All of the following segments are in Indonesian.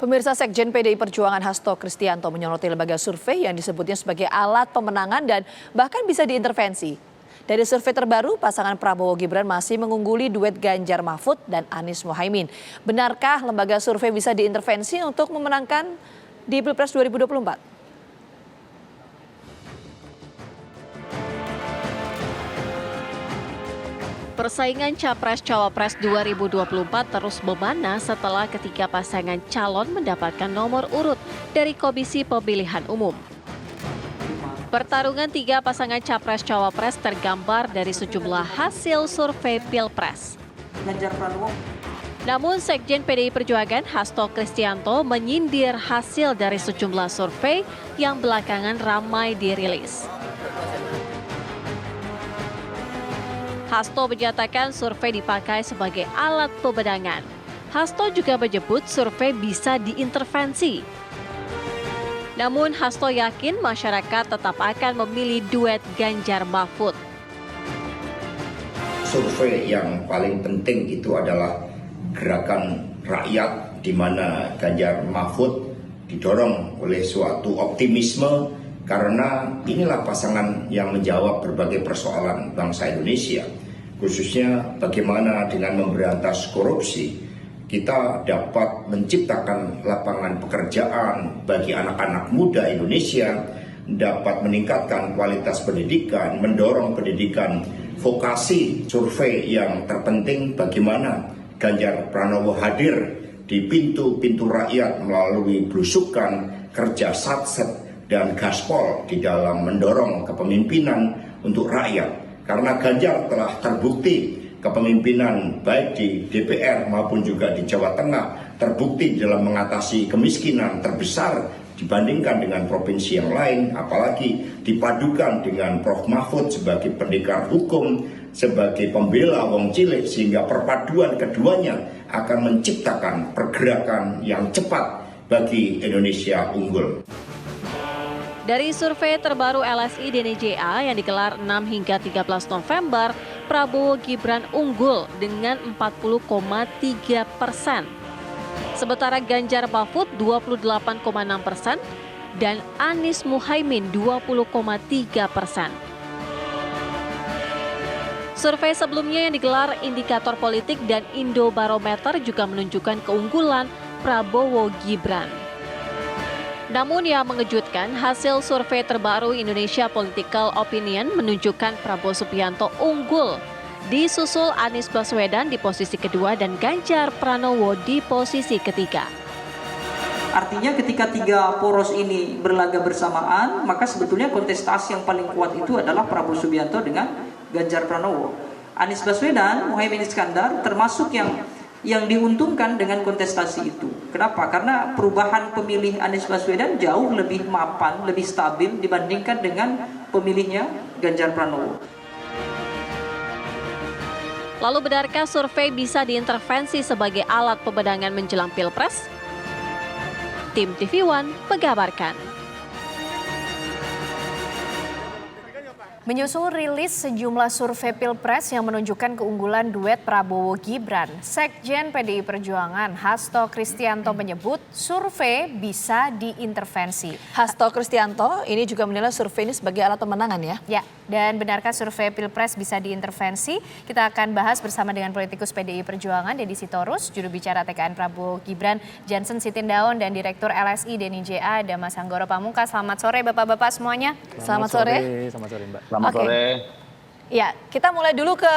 Pemirsa, Sekjen PDI Perjuangan Hasto Kristianto menyoroti lembaga survei yang disebutnya sebagai alat pemenangan dan bahkan bisa diintervensi. Dari survei terbaru, pasangan Prabowo Gibran masih mengungguli duet Ganjar Mahfud dan Anies Mohaimin. Benarkah lembaga survei bisa diintervensi untuk memenangkan di Pilpres 2024? Persaingan Capres-Cawapres 2024 terus memanas setelah ketiga pasangan calon mendapatkan nomor urut dari Komisi Pemilihan Umum. Pertarungan tiga pasangan Capres-Cawapres tergambar dari sejumlah hasil survei Pilpres. Namun Sekjen PDI Perjuangan Hasto Kristianto menyindir hasil dari sejumlah survei yang belakangan ramai dirilis. Hasto menyatakan survei dipakai sebagai alat pemenangan. Hasto juga menyebut survei bisa diintervensi. Namun Hasto yakin masyarakat tetap akan memilih duet Ganjar Mahfud. Survei yang paling penting itu adalah gerakan rakyat di mana Ganjar Mahfud didorong oleh suatu optimisme karena inilah pasangan yang menjawab berbagai persoalan bangsa Indonesia. Khususnya bagaimana dengan memberantas korupsi, kita dapat menciptakan lapangan pekerjaan bagi anak-anak muda Indonesia, dapat meningkatkan kualitas pendidikan, mendorong pendidikan vokasi. Survei yang terpenting bagaimana Ganjar Pranowo hadir di pintu-pintu rakyat melalui belusukan, kerja satset, dan gaspol di dalam mendorong kepemimpinan untuk rakyat. Karena Ganjar telah terbukti kepemimpinan baik di DPR maupun juga di Jawa Tengah terbukti dalam mengatasi kemiskinan terbesar dibandingkan dengan provinsi yang lain, apalagi dipadukan dengan Prof. Mahfud sebagai pendekar hukum, sebagai pembela wong cilik, sehingga perpaduan keduanya akan menciptakan pergerakan yang cepat bagi Indonesia unggul. Dari survei terbaru LSI DNJA yang digelar 6 hingga 13 November, Prabowo Gibran unggul dengan 40,3%. Sementara Ganjar Mahfud 28,6% dan Anies Mohaimin 20,3%. Survei sebelumnya yang digelar Indikator Politik dan Indobarometer juga menunjukkan keunggulan Prabowo Gibran. Namun yang mengejutkan, hasil survei terbaru Indonesia Political Opinion menunjukkan Prabowo Subianto unggul, disusul Anies Baswedan di posisi kedua dan Ganjar Pranowo di posisi ketiga. Artinya ketika tiga poros ini berlaga bersamaan, maka sebetulnya kontestasi yang paling kuat itu adalah Prabowo Subianto dengan Ganjar Pranowo. Anies Baswedan, Mohaimin Iskandar termasuk yang diuntungkan dengan kontestasi itu. Kenapa? Karena perubahan pemilih Anies Baswedan jauh lebih mapan, lebih stabil dibandingkan dengan pemilihnya Ganjar Pranowo. Lalu benarkah survei bisa diintervensi sebagai alat pemenangan menjelang Pilpres? Tim TV One mengabarkan. Menyusul rilis sejumlah survei Pilpres yang menunjukkan keunggulan duet Prabowo Gibran, Sekjen PDI Perjuangan Hasto Kristianto menyebut survei bisa diintervensi. Hasto Kristianto ini juga menilai survei ini sebagai alat pemenangan ya? Ya, dan benarkah survei Pilpres bisa diintervensi? Kita akan bahas bersama dengan politikus PDI Perjuangan Deddy Sitorus, juru bicara TKN Prabowo Gibran, Jansen Sitindaun, dan Direktur LSI DNJA Damas Hanggoro Pamungkas. Selamat sore Bapak-Bapak semuanya. Selamat sore. Selamat sore Mbak. Selamat sore. Ya, kita mulai dulu ke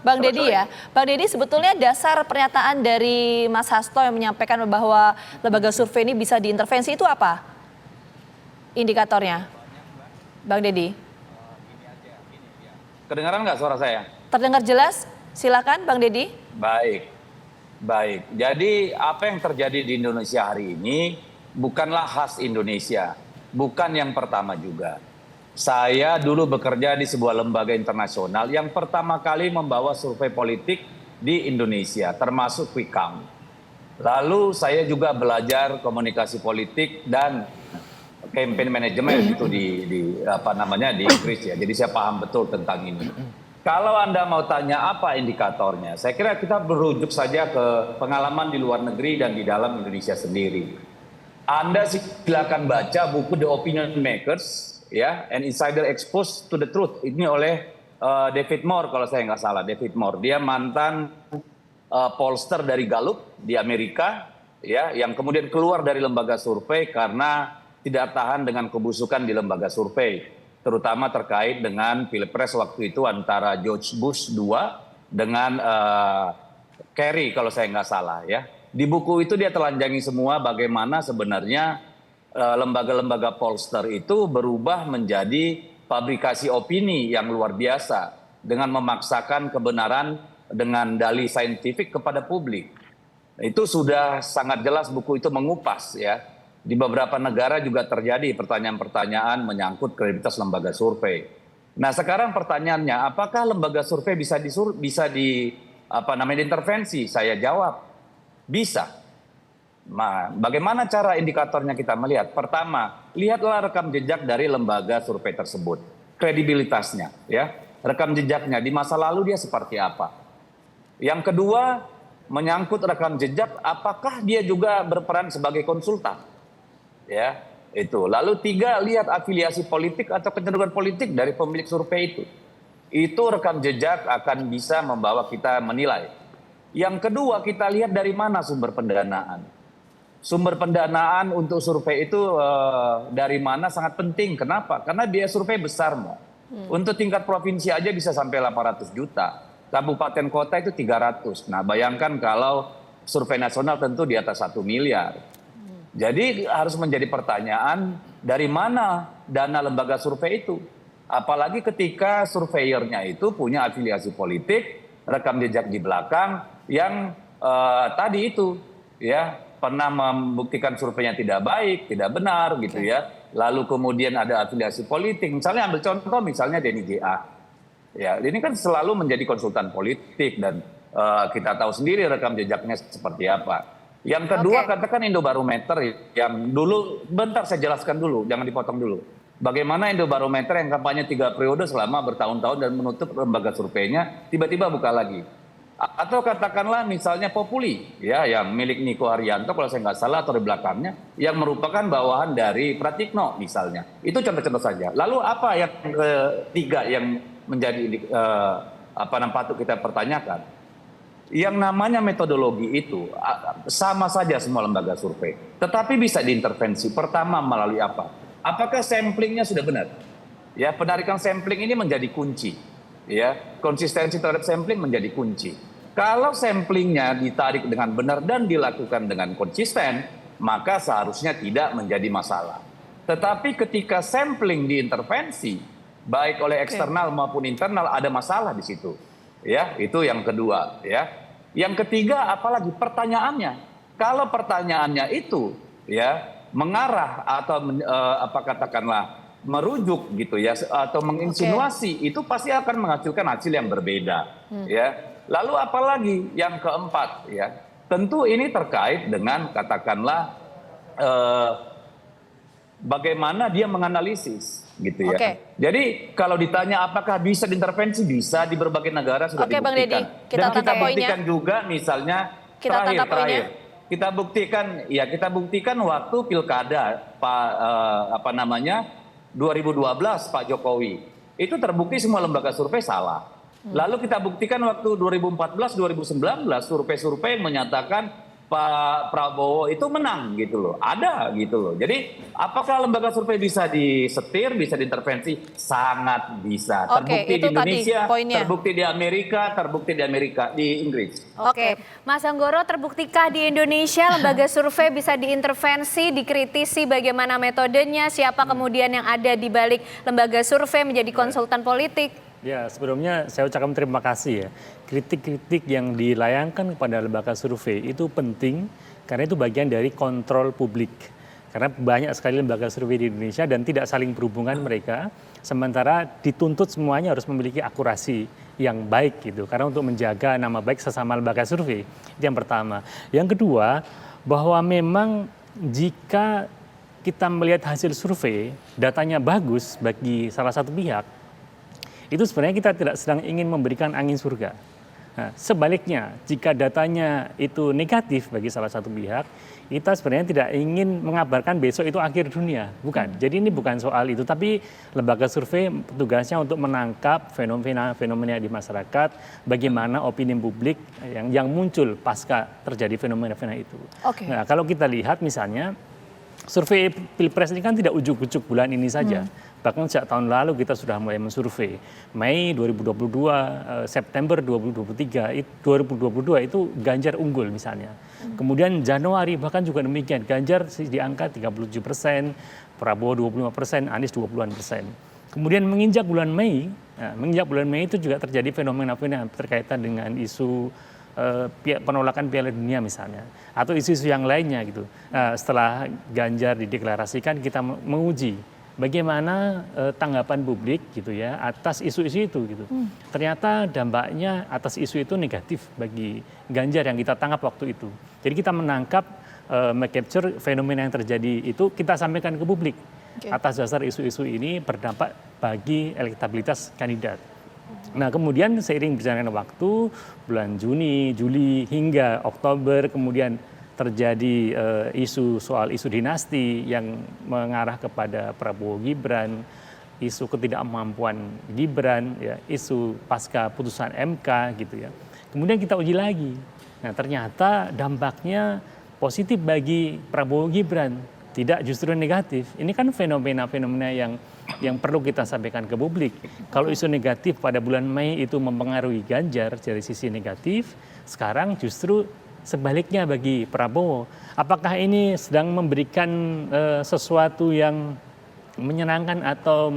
Bang Deddy ya. Bang Deddy, sebetulnya dasar pernyataan dari Mas Hasto yang menyampaikan bahwa lembaga survei ini bisa diintervensi itu apa? Indikatornya, Bang Deddy. Kedengaran nggak suara saya? Terdengar jelas? Silakan Bang Deddy. Baik. Jadi apa yang terjadi di Indonesia hari ini bukanlah khas Indonesia. Bukan yang pertama juga. Saya dulu bekerja di sebuah lembaga internasional yang pertama kali membawa survei politik di Indonesia, termasuk Quick Count. Lalu saya juga belajar komunikasi politik dan campaign management itu di Inggris ya. Jadi saya paham betul tentang ini. Kalau Anda mau tanya apa indikatornya, saya kira kita berujuk saja ke pengalaman di luar negeri dan di dalam Indonesia sendiri. Anda silakan baca buku The Opinion Makers, ya, An Insider Exposed to the Truth. Ini oleh David Moore kalau saya nggak salah, David Moore. Dia mantan pollster dari Gallup di Amerika, ya, yang kemudian keluar dari lembaga survei karena tidak tahan dengan kebusukan di lembaga survei. Terutama terkait dengan Pilpres waktu itu antara George Bush II dengan Kerry kalau saya nggak salah, ya. Di buku itu dia telanjangi semua bagaimana sebenarnya lembaga-lembaga pollster itu berubah menjadi pabrikasi opini yang luar biasa dengan memaksakan kebenaran dengan dalih saintifik kepada publik. Itu sudah sangat jelas buku itu mengupas, ya. Di beberapa negara juga terjadi pertanyaan-pertanyaan menyangkut kredibilitas lembaga survei. Nah, sekarang pertanyaannya, apakah lembaga survei bisa diintervensi? Saya jawab, bisa. Nah, bagaimana cara indikatornya kita melihat? Pertama, lihatlah rekam jejak dari lembaga survei tersebut, kredibilitasnya, ya, rekam jejaknya di masa lalu dia seperti apa. Yang kedua, menyangkut rekam jejak, apakah dia juga berperan sebagai konsultan? Ya, itu. Lalu 3, lihat afiliasi politik atau kecenderungan politik dari pemilik survei itu. Itu rekam jejak akan bisa membawa kita menilai. Yang kedua, kita lihat dari mana sumber pendanaan. Sumber pendanaan untuk survei itu dari mana sangat penting. Kenapa? Karena biaya survei besar, Mbak. Untuk tingkat provinsi aja bisa sampai 800 juta. Kabupaten kota itu 300. Nah, bayangkan kalau survei nasional tentu di atas 1 miliar. Jadi harus menjadi pertanyaan dari mana dana lembaga survei itu. Apalagi ketika surveyornya itu punya afiliasi politik, rekam jejak di belakang yang tadi itu, ya, pernah membuktikan surveinya tidak baik, tidak benar gitu, ya. Lalu kemudian ada afiliasi politik. Misalnya ambil contoh misalnya Denny J.A. Ya, ini kan selalu menjadi konsultan politik dan kita tahu sendiri rekam jejaknya seperti apa. Yang kedua, katakan Indobarometer yang dulu, bentar saya jelaskan dulu, jangan dipotong dulu. Bagaimana Indobarometer yang kampanye 3 periode selama bertahun-tahun dan menutup lembaga surveinya, tiba-tiba buka lagi. Atau katakanlah misalnya Populi, ya, yang milik Niko Haryanto kalau saya nggak salah atau di belakangnya, yang merupakan bawahan dari Pratikno misalnya. Itu contoh-contoh saja. Lalu apa yang ketiga yang menjadi patut kita pertanyakan? Yang namanya metodologi itu sama saja semua lembaga survei, tetapi bisa diintervensi. Pertama melalui apa? Apakah samplingnya sudah benar? Ya, penarikan sampling ini menjadi kunci. Ya, konsistensi terhadap sampling menjadi kunci. Kalau samplingnya ditarik dengan benar dan dilakukan dengan konsisten, maka seharusnya tidak menjadi masalah. Tetapi ketika sampling diintervensi, baik oleh eksternal maupun internal, ada masalah di situ. Ya, itu yang kedua, ya. Yang ketiga, apalagi pertanyaannya. Kalau pertanyaannya itu, ya, mengarah atau katakanlah merujuk gitu, ya, atau menginsinuasi, itu pasti akan menghasilkan hasil yang berbeda, ya. Lalu apalagi yang keempat, ya, tentu ini terkait dengan katakanlah bagaimana dia menganalisis. Gitu, ya. Jadi kalau ditanya apakah bisa diintervensi, bisa di berbagai negara sudah dibuktikan. Bang Deddy, Dan kita buktikan juga misalnya terakhir kita buktikan waktu pilkada 2012 Pak Jokowi itu terbukti semua lembaga survei salah. Lalu kita buktikan waktu 2014-2019 survei-survei menyatakan Pak Prabowo itu menang gitu loh, ada gitu loh. Jadi apakah lembaga survei bisa disetir, bisa diintervensi? Sangat bisa. Terbukti di Indonesia, terbukti di Amerika, di Inggris. Mas Anggoro, terbuktikah di Indonesia lembaga survei bisa diintervensi, dikritisi bagaimana metodenya, siapa kemudian yang ada di balik lembaga survei menjadi konsultan politik? Ya, sebelumnya saya ucapkan terima kasih ya. Kritik-kritik yang dilayangkan kepada lembaga survei itu penting karena itu bagian dari kontrol publik. Karena banyak sekali lembaga survei di Indonesia dan tidak saling berhubungan mereka. Sementara dituntut semuanya harus memiliki akurasi yang baik gitu. Karena untuk menjaga nama baik sesama lembaga survei. Itu yang pertama. Yang kedua, bahwa memang jika kita melihat hasil survei, datanya bagus bagi salah satu pihak, itu sebenarnya kita tidak sedang ingin memberikan angin surga. Nah, sebaliknya, jika datanya itu negatif bagi salah satu pihak, kita sebenarnya tidak ingin mengabarkan besok itu akhir dunia, bukan. Jadi ini bukan soal itu, tapi lembaga survei tugasnya untuk menangkap fenomena di masyarakat, bagaimana opini publik yang muncul pasca terjadi fenomena itu. Oke. Nah, kalau kita lihat misalnya, survei Pilpres ini kan tidak ujuk-ujuk bulan ini saja. Bahkan sejak tahun lalu kita sudah mulai mensurvei. Mei 2022, September 2023 itu Ganjar unggul misalnya. Kemudian Januari bahkan juga demikian. Ganjar di angka 37%, Prabowo 25%, Anies 20-an%. Kemudian menginjak bulan Mei itu juga terjadi fenomena-fenomena berkaitan dengan isu penolakan Piala Dunia misalnya, atau isu-isu yang lainnya gitu. Setelah Ganjar dideklarasikan, kita menguji bagaimana tanggapan publik gitu ya atas isu-isu itu gitu. Ternyata dampaknya atas isu itu negatif bagi Ganjar yang kita tangkap waktu itu. Jadi kita menangkap, capture fenomena yang terjadi itu kita sampaikan ke publik. Atas dasar isu-isu ini berdampak bagi elektabilitas kandidat. Nah, kemudian seiring berjalannya waktu, bulan Juni, Juli hingga Oktober, kemudian terjadi soal isu dinasti yang mengarah kepada Prabowo Gibran, isu ketidakmampuan Gibran, ya, isu pasca putusan MK gitu ya. Kemudian kita uji lagi. Nah, ternyata dampaknya positif bagi Prabowo Gibran, tidak justru negatif. Ini kan fenomena-fenomena yang perlu kita sampaikan ke publik. Kalau isu negatif pada bulan Mei itu mempengaruhi Ganjar dari sisi negatif, sekarang justru sebaliknya bagi Prabowo. Apakah ini sedang memberikan sesuatu yang menyenangkan atau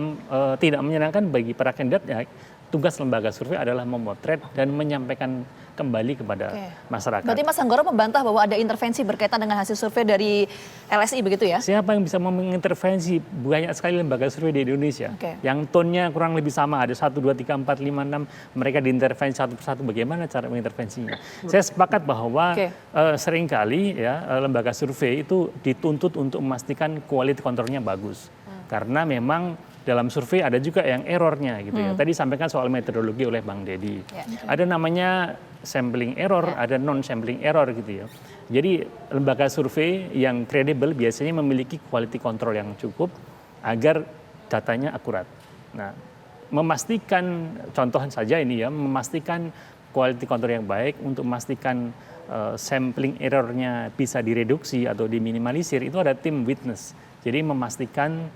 tidak menyenangkan bagi para kandidat? Ya, tugas lembaga survei adalah memotret dan menyampaikan kembali kepada masyarakat. Berarti Mas Anggoro membantah bahwa ada intervensi berkaitan dengan hasil survei dari LSI begitu ya? Siapa yang bisa mengintervensi? Banyak sekali lembaga survei di Indonesia. Yang tonnya kurang lebih sama, ada 1, 2, 3, 4, 5, 6, mereka diintervensi satu persatu. Bagaimana cara mengintervensinya? Saya sepakat bahwa seringkali ya lembaga survei itu dituntut untuk memastikan quality controlnya bagus. Karena memang dalam survei ada juga yang errornya gitu ya. Tadi sampaikan soal metodologi oleh Bang Deddy. Ada namanya sampling error, ada non-sampling error gitu ya. Jadi lembaga survei yang kredibel biasanya memiliki quality control yang cukup agar datanya akurat. Nah, memastikan, contoh saja ini ya, memastikan quality control yang baik untuk memastikan sampling errornya bisa direduksi atau diminimalisir, itu ada tim witness. Jadi memastikan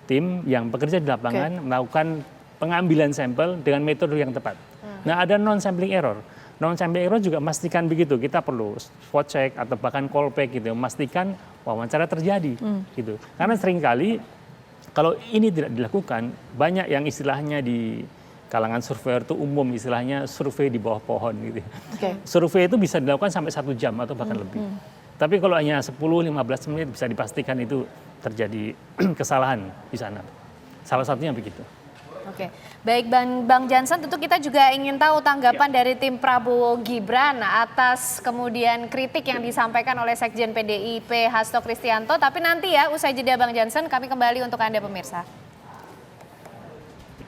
tim yang bekerja di lapangan melakukan pengambilan sampel dengan metode yang tepat. Nah, ada non-sampling error. Non-sampling error juga memastikan begitu. Kita perlu spot check atau bahkan callback gitu, memastikan wawancara terjadi gitu. Karena seringkali kalau ini tidak dilakukan, banyak yang istilahnya di kalangan surveyor itu umum istilahnya survei di bawah pohon gitu. Survei itu bisa dilakukan sampai 1 jam atau bahkan lebih. Tapi kalau hanya 10-15 menit bisa dipastikan itu terjadi kesalahan di sana. Salah satunya begitu. Oke, baik Bang Jansen, tentu kita juga ingin tahu tanggapan dari tim Prabowo Gibran atas kemudian kritik yang disampaikan oleh Sekjen PDIP Hasto Kristianto. Tapi nanti ya usai jeda Bang Jansen kami kembali untuk Anda pemirsa.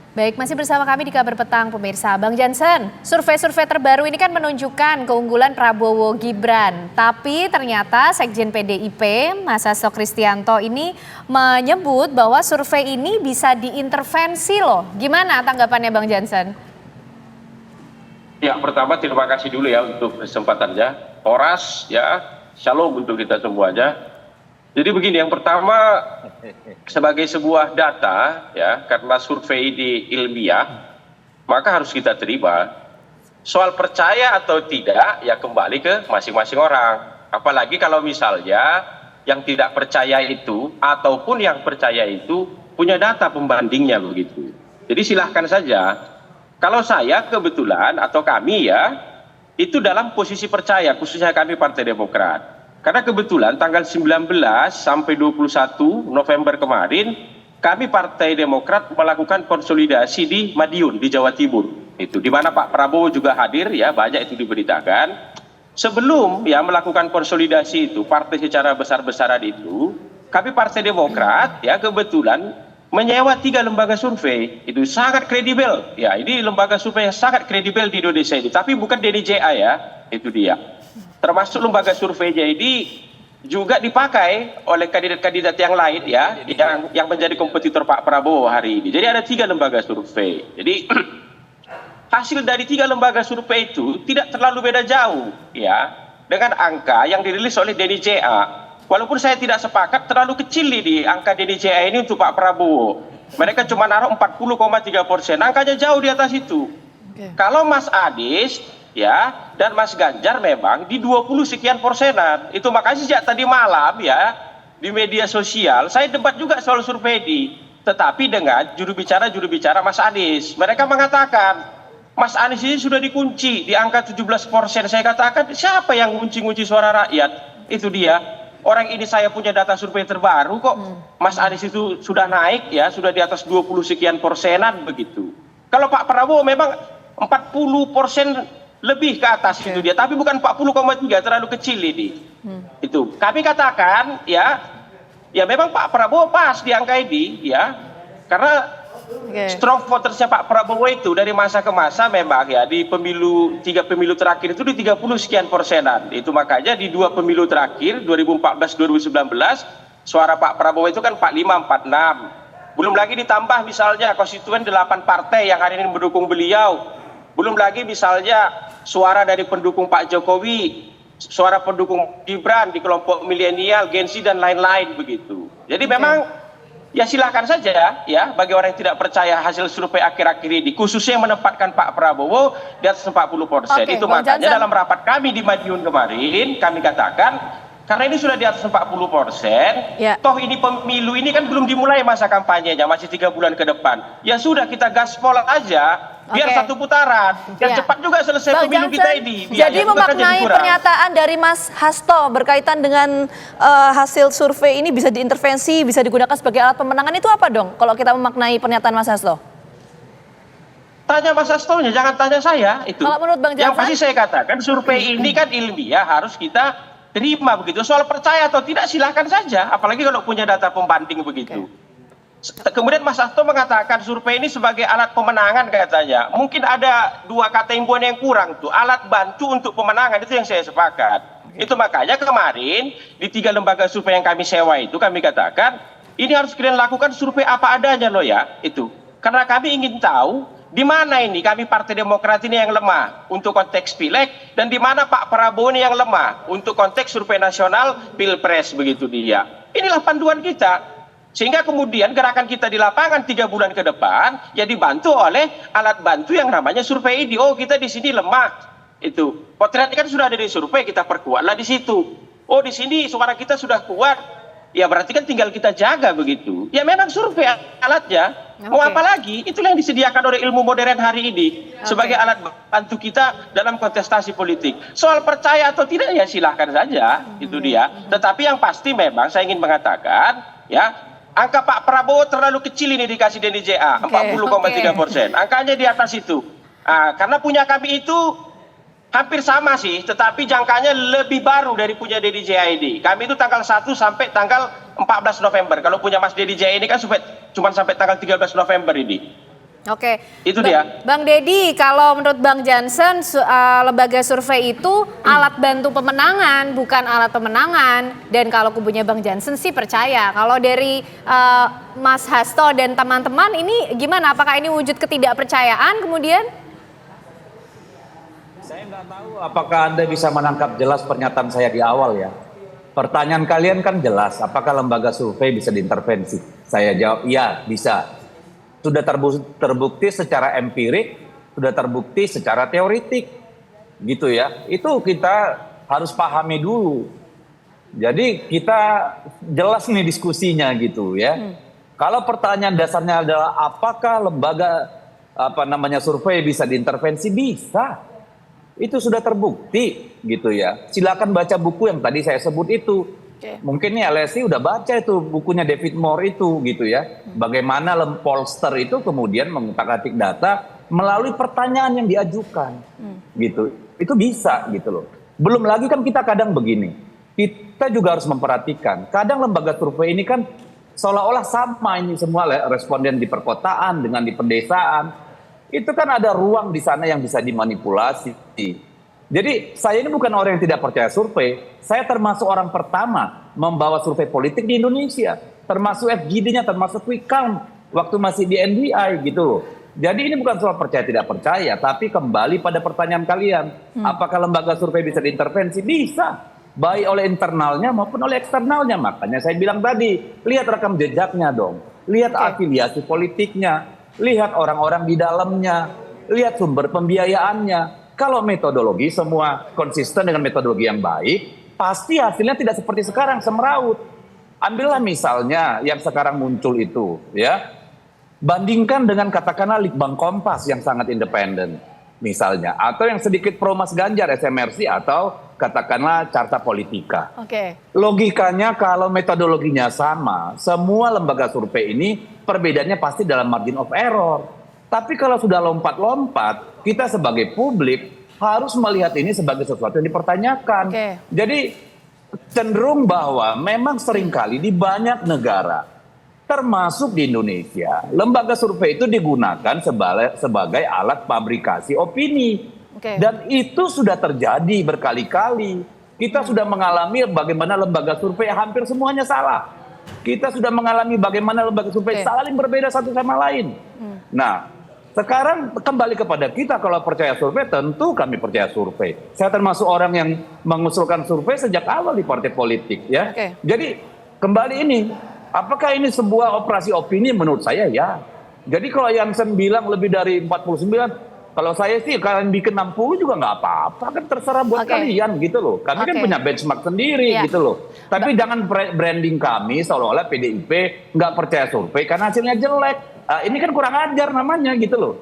Baik, masih bersama kami di Kabar Petang pemirsa. Bang Jansen, survei-survei terbaru ini kan menunjukkan keunggulan Prabowo Gibran. Tapi ternyata Sekjen PDIP, Mas Hasto Kristianto ini menyebut bahwa survei ini bisa diintervensi loh. Gimana tanggapannya Bang Jansen? Ya, pertama terima kasih dulu ya untuk kesempatannya. Horas ya, shalom untuk kita semuanya. Jadi begini, yang pertama sebagai sebuah data ya, karena survei ini ilmiah, maka harus kita terima. Soal percaya atau tidak ya kembali ke masing-masing orang. Apalagi kalau misalnya yang tidak percaya itu ataupun yang percaya itu punya data pembandingnya begitu. Jadi silahkan saja. Kalau saya kebetulan atau kami ya itu dalam posisi percaya, khususnya kami Partai Demokrat. Karena kebetulan tanggal 19 sampai 21 November kemarin kami Partai Demokrat melakukan konsolidasi di Madiun di Jawa Timur. Itu di mana Pak Prabowo juga hadir ya, banyak itu diberitakan. Sebelum ya melakukan konsolidasi itu partai secara besar-besaran itu, kami Partai Demokrat ya kebetulan menyewa 3 lembaga survei itu sangat kredibel. Ya, ini lembaga survei yang sangat kredibel di Indonesia ini. Tapi bukan DNJA ya, itu dia. Termasuk lembaga surveinya ini juga dipakai oleh kandidat-kandidat yang lain ya, yang menjadi kompetitor Pak Prabowo hari ini. Jadi ada 3 lembaga survei. Jadi hasil dari 3 lembaga survei itu tidak terlalu beda jauh ya dengan angka yang dirilis oleh DNJA. Walaupun saya tidak sepakat terlalu kecil di angka DNJA ini untuk Pak Prabowo. Mereka cuma naruh 40,3%. Angkanya jauh di atas itu. Kalau Mas Anies ya dan Mas Ganjar memang di 20 sekian persenan. Itu makanya sejak tadi malam ya di media sosial saya debat juga soal survei ini. Tetapi dengan juru bicara Mas Anies. Mereka mengatakan Mas Anies ini sudah dikunci di angka 17%. Saya katakan siapa yang ngunci-ngunci suara rakyat? Itu dia. Orang ini saya punya data survei terbaru kok. Mas Anies itu sudah naik ya, sudah di atas 20 sekian persenan begitu. Kalau Pak Prabowo memang 40% lebih ke atas itu dia, tapi bukan 40,3, terlalu kecil ini. Itu. Kami katakan ya memang Pak Prabowo pas di angka ini ya. Karena strong votersnya Pak Prabowo itu dari masa ke masa memang ya di 3 pemilu terakhir itu di 30 sekian persenan. Itu makanya di 2 pemilu terakhir 2014-2019 suara Pak Prabowo itu kan 45-46. Belum lagi ditambah misalnya konstituen 8 partai yang hari ini mendukung beliau. Belum lagi misalnya suara dari pendukung Pak Jokowi, suara pendukung Gibran di kelompok milenial, Gen Z dan lain-lain begitu. Jadi memang ya silakan saja ya bagi orang yang tidak percaya hasil survei akhir-akhir ini, khususnya yang menempatkan Pak Prabowo di atas 40%. Itu makanya dalam rapat kami di Madiun kemarin kami katakan karena ini sudah di atas 40%, toh ini pemilu ini kan belum dimulai masa kampanyenya, masih 3 bulan ke depan. Ya sudah kita gaspol aja biar satu putaran dan cepat juga selesai pemilu kita ini. Jadi memaknai pernyataan dari Mas Hasto berkaitan dengan hasil survei ini bisa diintervensi, bisa digunakan sebagai alat pemenangan itu apa dong? Kalau kita memaknai pernyataan Mas Hasto? Tanya Mas Hastonya, jangan tanya saya itu. Kalau menurut Bang Jansen? Yang pasti saya katakan survei ini kan ilmiah, harus kita terima begitu. Soal percaya atau tidak silahkan saja, apalagi kalau punya data pembanding begitu. Kemudian Mas Hasto mengatakan survei ini sebagai alat pemenangan katanya. Mungkin ada 2 kata imbuhan yang kurang tuh, alat bantu untuk pemenangan, itu yang saya sepakat. Itu makanya kemarin di 3 lembaga survei yang kami sewa itu kami katakan ini harus kalian lakukan survei apa adanya loh ya itu. Karena kami ingin tahu di mana ini kami Partai Demokrat ini yang lemah untuk konteks pileg dan di mana Pak Prabowo ini yang lemah untuk konteks survei nasional Pilpres begitu dia. Inilah panduan kita. Sehingga kemudian gerakan kita di lapangan 3 bulan ke depan ya dibantu oleh alat bantu yang namanya survei ini. Oh kita di sini lemah itu. Potretnya kan sudah ada di survei, kita perkuatlah di situ. Oh di sini suara kita sudah kuat, ya berarti kan tinggal kita jaga begitu. Ya memang survei alatnya. Mau apa lagi? Itulah yang disediakan oleh ilmu modern hari ini sebagai alat bantu kita dalam kontestasi politik. Soal percaya atau tidak ya silahkan saja, itu dia. Tetapi yang pasti memang saya ingin mengatakan ya. Angka Pak Prabowo terlalu kecil ini dikasih DNJA, 40,3%. Angkanya di atas itu. Karena punya kami itu hampir sama sih, tetapi jangkanya lebih baru dari punya DNJA ini. Kami itu tanggal 1 sampai tanggal 14 November. Kalau punya Mas DNJA ini kan cuma sampai tanggal 13 November ini. Oke, itu dia. Bang Deddy, kalau menurut Bang Jansen, lembaga survei itu alat bantu pemenangan, bukan alat pemenangan. Dan kalau kubunya Bang Jansen sih percaya. Kalau dari Mas Hasto dan teman-teman ini gimana? Apakah ini wujud ketidakpercayaan kemudian? Saya nggak tahu apakah Anda bisa menangkap jelas pernyataan saya di awal ya. Pertanyaan kalian kan jelas, apakah lembaga survei bisa diintervensi? Saya jawab, iya bisa. Sudah terbukti secara empirik, sudah terbukti secara teoritik, gitu ya. Itu kita harus pahami dulu. Jadi kita jelas nih diskusinya gitu ya. Kalau pertanyaan dasarnya adalah apakah lembaga survei bisa diintervensi? Bisa. Itu sudah terbukti gitu ya. Silakan baca buku yang tadi saya sebut itu. Mungkin nih LSI udah baca itu bukunya David Moore itu gitu ya. Bagaimana pollster itu kemudian mengutak-atik data melalui pertanyaan yang diajukan gitu. Itu bisa gitu loh. Belum lagi kan kita kadang begini. Kita juga harus memperhatikan. Kadang lembaga survei ini kan seolah-olah sama ini semua responden di perkotaan dengan di pedesaan. Itu kan ada ruang di sana yang bisa dimanipulasi. Jadi saya ini bukan orang yang tidak percaya survei. Saya termasuk orang pertama membawa survei politik di Indonesia. Termasuk FGD-nya, termasuk quick count. Waktu masih di NDI gitu loh. Jadi ini bukan soal percaya tidak percaya. Tapi kembali pada pertanyaan kalian. Apakah lembaga survei bisa diintervensi? Bisa. Baik oleh internalnya maupun oleh eksternalnya. Makanya saya bilang tadi, lihat rekam jejaknya dong. Lihat afiliasi politiknya. Lihat orang-orang di dalamnya. Lihat sumber pembiayaannya. Kalau metodologi semua konsisten dengan metodologi yang baik, pasti hasilnya tidak seperti sekarang, semeraut. Ambillah misalnya yang sekarang muncul itu, ya. Bandingkan dengan katakanlah Litbang Kompas yang sangat independen, misalnya. Atau yang sedikit pro Mas Ganjar, SMRC, atau katakanlah Carta Politika. Logikanya kalau metodologinya sama, semua lembaga survei ini perbedaannya pasti dalam margin of error. Tapi kalau sudah lompat-lompat, kita sebagai publik harus melihat ini sebagai sesuatu yang dipertanyakan. Jadi cenderung bahwa memang seringkali di banyak negara, termasuk di Indonesia, lembaga survei itu digunakan sebagai alat fabrikasi opini. Dan itu sudah terjadi berkali-kali. Kita sudah mengalami bagaimana lembaga survei hampir semuanya salah. Kita sudah mengalami bagaimana lembaga survei saling berbeda satu sama lain. Nah, sekarang kembali kepada kita, kalau percaya survei, tentu kami percaya survei. Saya termasuk orang yang mengusulkan survei sejak awal di partai politik, ya. Jadi kembali ini, apakah ini sebuah operasi opini? Menurut saya ya. Jadi kalau yang bilang lebih dari 49, kalau saya sih kalian bikin 60 juga nggak apa-apa, kan terserah buat kalian gitu loh. Kami kan punya benchmark sendiri gitu loh. Tapi jangan branding kami seolah-olah PDIP nggak percaya survei karena hasilnya jelek. Ini kan kurang ajar namanya gitu loh.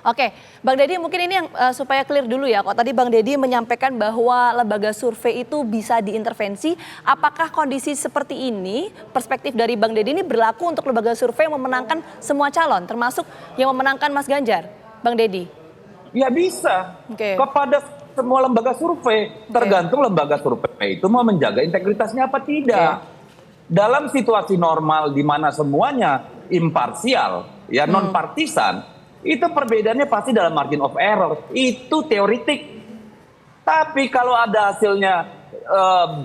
Oke, Bang Deddy mungkin ini yang supaya clear dulu ya. Kok tadi Bang Deddy menyampaikan bahwa lembaga survei itu bisa diintervensi. Apakah kondisi seperti ini, perspektif dari Bang Deddy ini berlaku untuk lembaga survei yang memenangkan semua calon, termasuk yang memenangkan Mas Ganjar, Bang Deddy? Ya bisa. Kepada semua lembaga survei, tergantung lembaga survei itu mau menjaga integritasnya apa tidak. Dalam situasi normal di mana semuanya imparsial, ya non partisan, itu perbedaannya pasti dalam margin of error. Itu teoritik. Tapi kalau ada hasilnya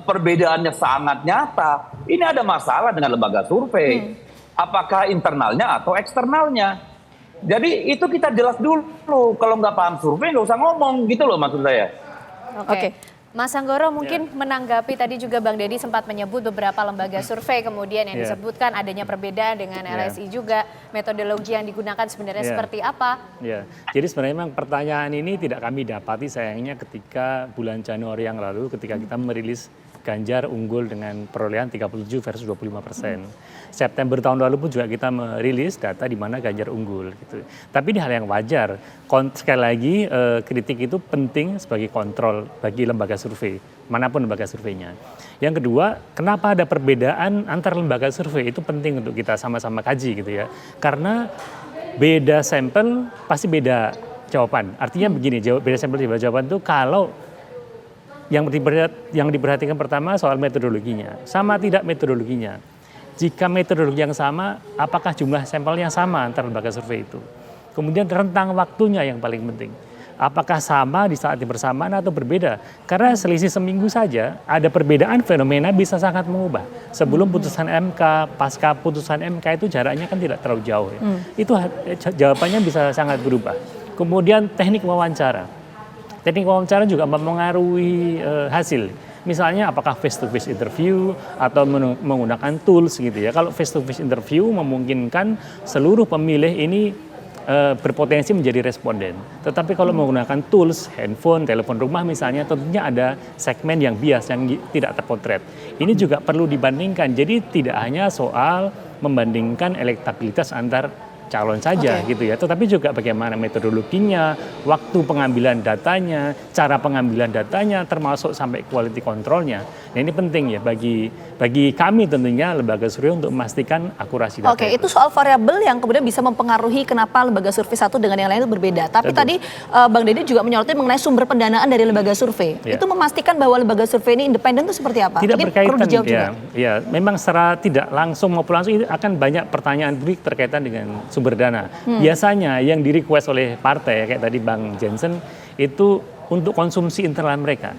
perbedaannya sangat nyata, ini ada masalah dengan lembaga survei. Apakah internalnya atau eksternalnya? Jadi itu kita jelas dulu. Kalau nggak paham survei nggak usah ngomong gitu loh maksud saya. Mas Anggoro mungkin menanggapi tadi juga Bang Deddy sempat menyebut beberapa lembaga survei kemudian yang disebutkan adanya perbedaan dengan LSI juga, metodologi yang digunakan sebenarnya seperti apa? Jadi sebenarnya memang pertanyaan ini tidak kami dapati sayangnya ketika bulan Januari yang lalu ketika kita merilis Ganjar unggul dengan perolehan 37 versus 25%. September tahun lalu pun juga kita merilis data di mana Ganjar unggul gitu. Tapi ini hal yang wajar. Sekali lagi kritik itu penting sebagai kontrol bagi lembaga survei, manapun lembaga surveinya. Yang kedua, kenapa ada perbedaan antar lembaga survei itu penting untuk kita sama-sama kaji gitu ya. Karena beda sampel pasti beda jawaban. Artinya begini, beda sampel beda jawaban itu kalau yang diperhatikan pertama soal metodologinya. Sama tidak metodologinya. Jika metodologi yang sama, apakah jumlah sampelnya sama antara lembaga survei itu? Kemudian rentang waktunya yang paling penting. Apakah sama di saat yang bersamaan atau berbeda? Karena selisih seminggu saja ada perbedaan fenomena bisa sangat mengubah. Sebelum putusan MK, pasca putusan MK itu jaraknya kan tidak terlalu jauh. Ya. Itu jawabannya bisa sangat berubah. Kemudian teknik wawancara. Teknik wawancara juga mempengaruhi hasil. Misalnya apakah face to face interview atau menggunakan tools gitu ya. Kalau face to face interview memungkinkan seluruh pemilih ini berpotensi menjadi responden. Tetapi kalau menggunakan tools, handphone, telepon rumah misalnya, tentunya ada segmen yang bias, yang tidak terpotret. Ini juga perlu dibandingkan. Jadi tidak hanya soal membandingkan elektabilitas antar calon saja gitu ya, tetapi juga bagaimana metodologinya, waktu pengambilan datanya, cara pengambilan datanya, termasuk sampai quality controlnya. Nah, ini penting ya bagi kami tentunya lembaga survei untuk memastikan akurasi data. Oke, itu soal variabel yang kemudian bisa mempengaruhi kenapa lembaga survei satu dengan yang lain itu berbeda. Tapi tadi Bang Deddy juga menyoroti mengenai sumber pendanaan dari lembaga survei. Ya. Itu memastikan bahwa lembaga survei ini independen itu seperti apa? Tidak Mungkin berkaitan perlu dijawab juga. ya, memang secara tidak langsung maupun langsung itu akan banyak pertanyaan publik terkaitan dengan sumber dana. Biasanya yang di request oleh partai kayak tadi Bang Jensen itu untuk konsumsi internal mereka.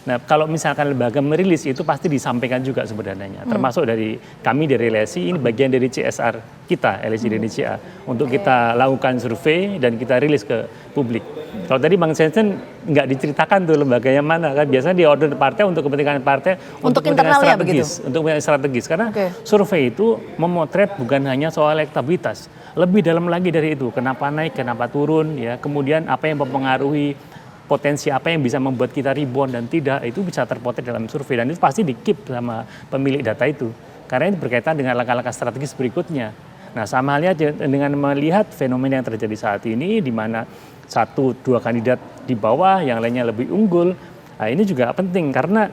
Nah, kalau misalkan lembaga merilis itu pasti disampaikan juga sumber dananya, termasuk dari kami dari LSI, ini bagian dari CSR kita, LSI Indonesia, untuk kita lakukan survei dan kita rilis ke publik. Kalau tadi Bang Jensen nggak diceritakan tuh lembaganya mana, kan biasanya di order partai untuk kepentingan partai, Untuk kepentingan internalnya strategis, begitu? untuk kepentingan strategis, karena survei itu memotret bukan hanya soal elektabilitas, lebih dalam lagi dari itu, kenapa naik, kenapa turun, ya, kemudian apa yang mempengaruhi potensi apa yang bisa membuat kita rebound dan tidak, itu bisa terpotret dalam survei dan itu pasti di-keep sama pemilik data itu karena itu berkaitan dengan langkah-langkah strategis berikutnya. Nah, sama halnya dengan melihat fenomena yang terjadi saat ini di mana 1-2 kandidat di bawah, yang lainnya lebih unggul. Nah, ini juga penting karena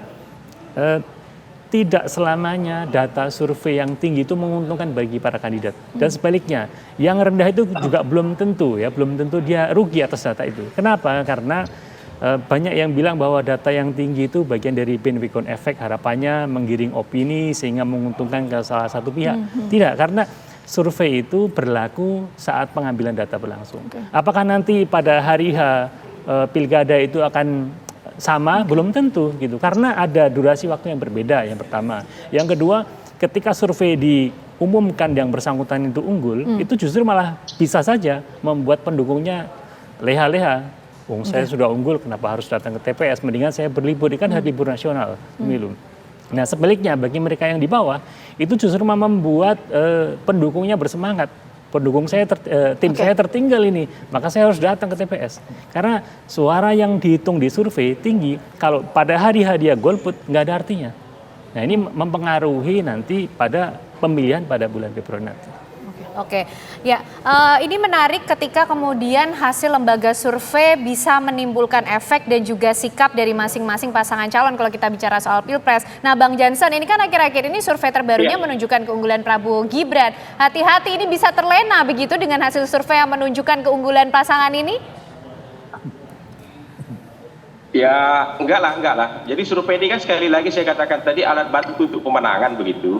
tidak selamanya data survei yang tinggi itu menguntungkan bagi para kandidat dan sebaliknya yang rendah itu juga belum tentu dia rugi atas data itu. Kenapa? Karena banyak yang bilang bahwa data yang tinggi itu bagian dari bandwagon effect, harapannya menggiring opini sehingga menguntungkan ke salah satu pihak. Tidak, karena survei itu berlaku saat pengambilan data berlangsung. Apakah nanti pada hari H pilkada itu akan sama? Belum tentu gitu, karena ada durasi waktu yang berbeda, yang pertama. Yang kedua, ketika survei diumumkan yang bersangkutan itu unggul, itu justru malah bisa saja membuat pendukungnya leha-leha. Saya sudah unggul, kenapa harus datang ke TPS? Mendingan saya berlibur, kan hari libur nasional pemilu. Nah, sebaliknya bagi mereka yang di bawah, itu justru membuat pendukungnya bersemangat. Pendukung saya, tim saya tertinggal ini, maka saya harus datang ke TPS. Karena suara yang dihitung di survei tinggi, kalau pada hari dia golput, nggak ada artinya. Nah, ini mempengaruhi nanti pada pemilihan pada bulan Februari nanti. Oke, ya ini menarik ketika kemudian hasil lembaga survei bisa menimbulkan efek dan juga sikap dari masing-masing pasangan calon kalau kita bicara soal Pilpres. Nah, Bang Jansen, ini kan akhir-akhir ini survei terbarunya menunjukkan keunggulan Prabowo Gibran. Hati-hati ini bisa terlena begitu dengan hasil survei yang menunjukkan keunggulan pasangan ini? Ya, enggak lah. Jadi survei ini kan sekali lagi saya katakan tadi alat bantu untuk pemenangan begitu.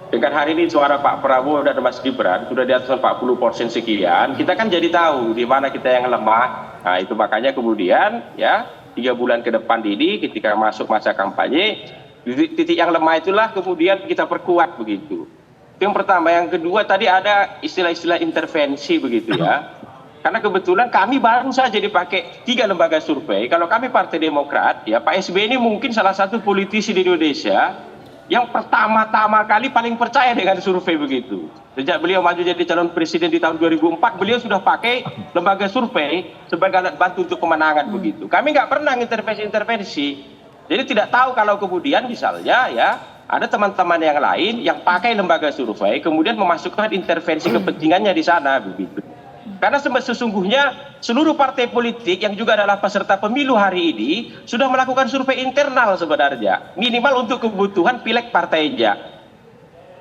Dengan hari ini suara Pak Prabowo dan Mas Gibran sudah di atas 40% sekian, kita kan jadi tahu di mana kita yang lemah. Nah, itu makanya kemudian ya 3 bulan ke depan ini ketika masuk masa kampanye, titik yang lemah itulah kemudian kita perkuat begitu. Itu yang pertama. Yang kedua tadi ada istilah-istilah intervensi begitu ya. Karena kebetulan kami baru saja dipakai 3 lembaga survei. Kalau kami Partai Demokrat, ya Pak SBY ini mungkin salah satu politisi di Indonesia yang pertama-tama kali paling percaya dengan survei begitu. Sejak beliau maju jadi calon presiden di tahun 2004, beliau sudah pakai lembaga survei sebagai alat bantu untuk kemenangan begitu. Kami nggak pernah intervensi. Jadi tidak tahu kalau kemudian misalnya ya ada teman-teman yang lain yang pakai lembaga survei kemudian memasukkan intervensi kepentingannya di sana begitu. Karena sesungguhnya seluruh partai politik yang juga adalah peserta pemilu hari ini sudah melakukan survei internal sebenarnya. Minimal untuk kebutuhan pileg partainya.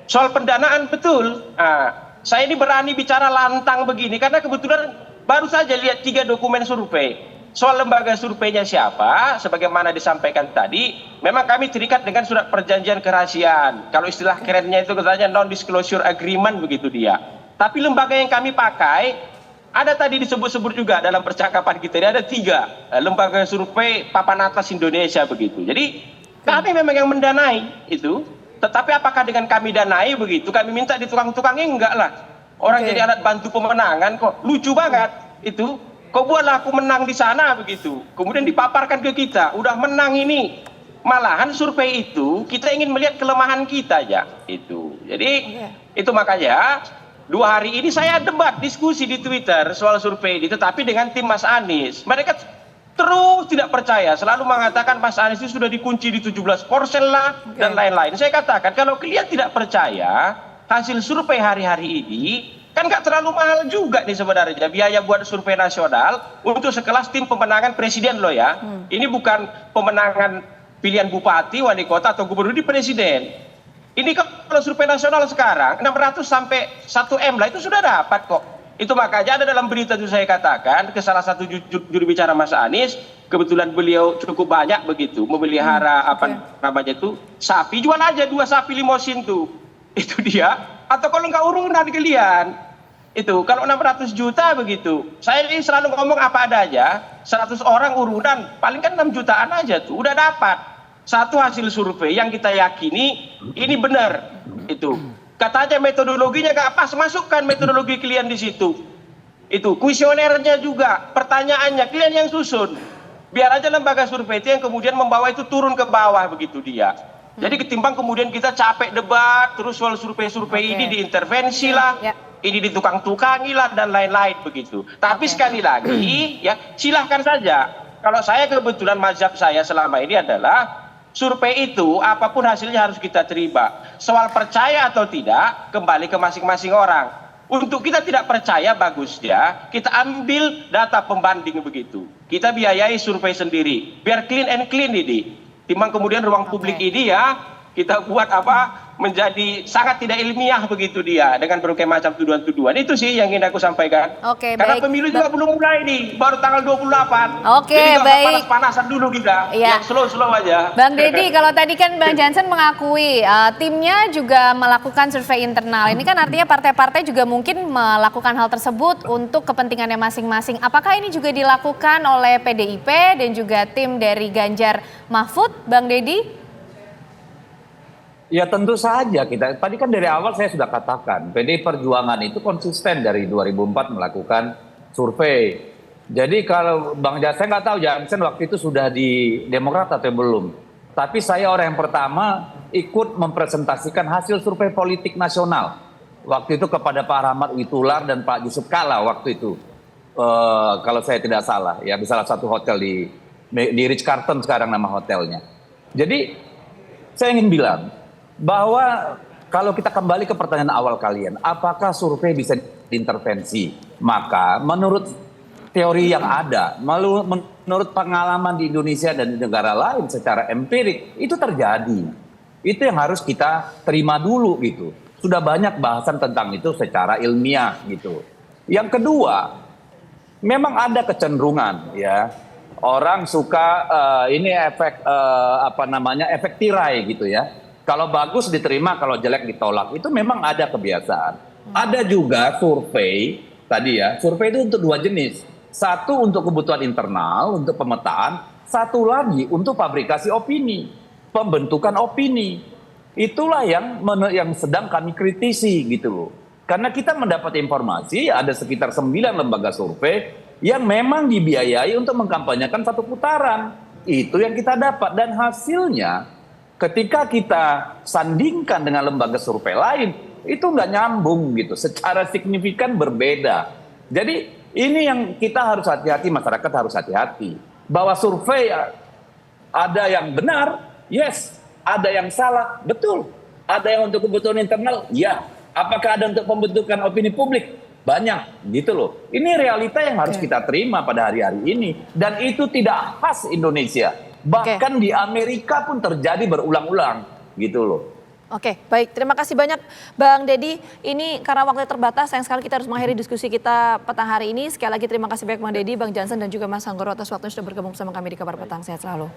Soal pendanaan betul. Saya ini berani bicara lantang begini karena kebetulan baru saja lihat 3 dokumen survei. Soal lembaga surveinya siapa, sebagaimana disampaikan tadi, memang kami terikat dengan surat perjanjian kerahasiaan. Kalau istilah kerennya itu katanya non-disclosure agreement begitu dia. Tapi lembaga yang kami pakai, ada tadi disebut-sebut juga dalam percakapan kita ini ada 3 lembaga survei papan atas Indonesia begitu. Jadi kami memang yang mendanai itu, tetapi apakah dengan kami danai begitu, kami minta di tukang-tukangnya enggak lah. Orang jadi alat bantu pemenangan kok, lucu banget itu. Kok buatlah aku menang di sana begitu. Kemudian dipaparkan ke kita, udah menang ini. Malahan survei itu kita ingin melihat kelemahan kita aja itu. Jadi itu makanya 2 hari ini saya debat diskusi di Twitter soal survei ini, tetapi dengan tim Mas Anies. Mereka terus tidak percaya, selalu mengatakan Mas Anies itu sudah dikunci di 17% lah dan lain-lain. Saya katakan kalau kalian tidak percaya hasil survei hari-hari ini, kan nggak terlalu mahal juga nih sebenarnya biaya buat survei nasional untuk sekelas tim pemenangan presiden loh ya. Ini bukan pemenangan pilihan bupati, wali kota atau gubernur di presiden. Ini kalau survei nasional sekarang 600 sampai 1 M lah itu sudah dapat kok. Itu makanya ada dalam berita itu saya katakan ke salah satu juru bicara Mas Anies, kebetulan beliau cukup banyak begitu memelihara namanya itu sapi, jual aja 2 sapi limosin tuh. Itu dia. Atau kalau nggak urunan kalian. Itu kalau 600 juta begitu. Saya ini selalu ngomong apa ada aja, 100 orang urunan paling kan 6 jutaan aja tuh udah dapat. Satu hasil survei yang kita yakini ini benar. Itu. Katanya metodologinya nggak pas, masukkan metodologi kalian di situ. Itu kuesionernya juga, pertanyaannya kalian yang susun. Biar aja lembaga survei itu yang kemudian membawa itu turun ke bawah begitu dia. Jadi ketimbang kemudian kita capek debat terus soal survei-survei ini diintervensi lah, ini ditukang-tukangi lah dan lain-lain begitu. Tapi sekali lagi ya silahkan saja. Kalau saya kebetulan mazhab saya selama ini adalah survei itu apapun hasilnya harus kita terima. Soal percaya atau tidak kembali ke masing-masing orang. Untuk kita tidak percaya bagusnya kita ambil data pembanding begitu. Kita biayai survei sendiri biar clean and clean ini. Timbang kemudian ruang publik ini ya kita buat menjadi sangat tidak ilmiah begitu dia dengan berbagai macam tuduhan-tuduhan. Itu sih yang ingin aku sampaikan. Oke, karena baik. pemilu juga belum mulai nih, baru tanggal 28. Oke, jadi baik. Panas-panasan dulu kita, Iya. yang slow-slow aja. Bang Deddy, kalau tadi kan Bang Jansen mengakui timnya juga melakukan survei internal. Ini kan artinya partai-partai juga mungkin melakukan hal tersebut untuk kepentingannya masing-masing. Apakah ini juga dilakukan oleh PDIP dan juga tim dari Ganjar Mahfud, Bang Deddy? Ya tentu saja kita, tadi kan dari awal saya sudah katakan, PDI Perjuangan itu konsisten dari 2004 melakukan survei. Jadi kalau Bang Jansen, saya nggak tahu Jansen waktu itu sudah di Demokrat atau belum. Tapi saya orang yang pertama ikut mempresentasikan hasil survei politik nasional. Waktu itu kepada Pak Rahmat Witular dan Pak Yusuf Kalla waktu itu. Kalau saya tidak salah, ya di salah satu hotel di Ritz-Carlton sekarang nama hotelnya. Jadi saya ingin bilang, bahwa kalau kita kembali ke pertanyaan awal kalian, apakah survei bisa diintervensi? Maka menurut teori yang ada, menurut pengalaman di Indonesia dan di negara lain secara empirik, itu terjadi. Itu yang harus kita terima dulu gitu. Sudah banyak bahasan tentang itu secara ilmiah gitu. Yang kedua, memang ada kecenderungan ya. Orang suka ini efek efek tirai gitu ya. Kalau bagus diterima, kalau jelek ditolak. Itu memang ada kebiasaan. Ada juga survei, tadi ya, survei itu untuk 2 jenis. Satu untuk kebutuhan internal, untuk pemetaan. Satu lagi untuk fabrikasi opini, pembentukan opini. Itulah yang sedang kami kritisi gitu loh. Karena kita mendapat informasi ada sekitar 9 lembaga survei yang memang dibiayai untuk mengkampanyekan 1 putaran. Itu yang kita dapat dan hasilnya ketika kita sandingkan dengan lembaga survei lain, itu nggak nyambung gitu, secara signifikan berbeda. Jadi ini yang kita harus hati-hati, masyarakat harus hati-hati. Bahwa survei ada yang benar, yes. Ada yang salah, betul. Ada yang untuk kebutuhan internal, ya. Apakah ada untuk pembentukan opini publik? Banyak, gitu loh. Ini realita yang harus kita terima pada hari-hari ini. Dan itu tidak khas Indonesia. Bahkan di Amerika pun terjadi berulang-ulang gitu loh. Oke, baik. Terima kasih banyak Bang Deddy. Ini karena waktunya terbatas, sayang sekali kita harus mengakhiri diskusi kita petang hari ini. Sekali lagi terima kasih banyak Bang Deddy, Bang Jansen dan juga Mas Hanggoro atas waktunya sudah bergabung bersama kami di Kabar Petang. Sehat selalu.